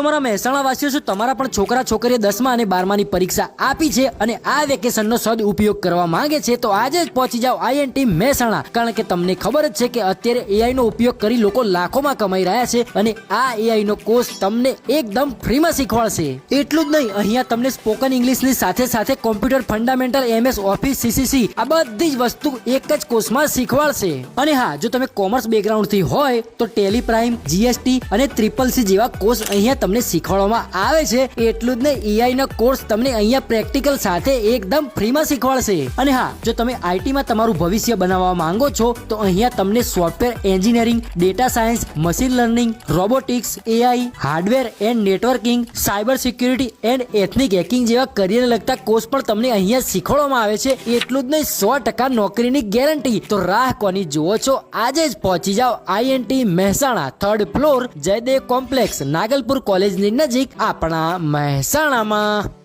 તમારા મહેસાણા વાસીઓ શું તમારા પણ છોકરા છોકરીઓ 10મા અને 12માની પરીક્ષા આપી છે અને આ વેકેશનનો સદઉપયોગ કરવા માંગે છે તો આજે જ પહોંચી જાઓ INT મહેસાણા, કારણ કે તમને ખબર જ છે કે અત્યારે AI નો ઉપયોગ કરી લોકો લાખોમાં કમાઈ રહ્યા છે અને આ AI નો કોર્સ તમને એકદમ ફ્રીમાં શીખવાડશે. એટલું જ નહીં, અહીંયા તમને સ્પોકન ઇંગ્લિશની સાથે સાથે computer fundamental, MS office, CCC આ બધી જ વસ્તુ એક જ કોર્સમાં શીખવાડશે. અને હા, જો તમે કોમર્સ બેકગ્રાઉન્ડથી હોય તો ટેલી પ્રાઇમ, GST અને CCC જેવા કોર્સ અહીંયા તમને શીખવાડવામાં આવે છે. એટલું જ નહીં, AI નો કોર્સ તમને અહીંયા પ્રેક્ટિકલ સાથે એકદમ ફ્રીમાં શીખવાડશે. અને હા, જો તમે IT માં તમારું ભવિષ્ય બનાવવા માંગો છો તો અહીંયા તમને software engineering, data science, machine learning, robotics, AI, hardware and networking, cyber security and ethnic hacking જેવા કરિયરને લગતા કોર્સ પણ તમને અહીંયા શીખવાડવામાં આવે છે. એટલું જ નહીં, 100% નોકરીની ગેરંટી. તો રાહ કોની જુઓ છો? આજે જ પહોંચી જાઓ INT Mehsana, 3rd floor, Jaydev complex, Nagalpur કોલેજની નજીક, આપણા મહેસાણામાં.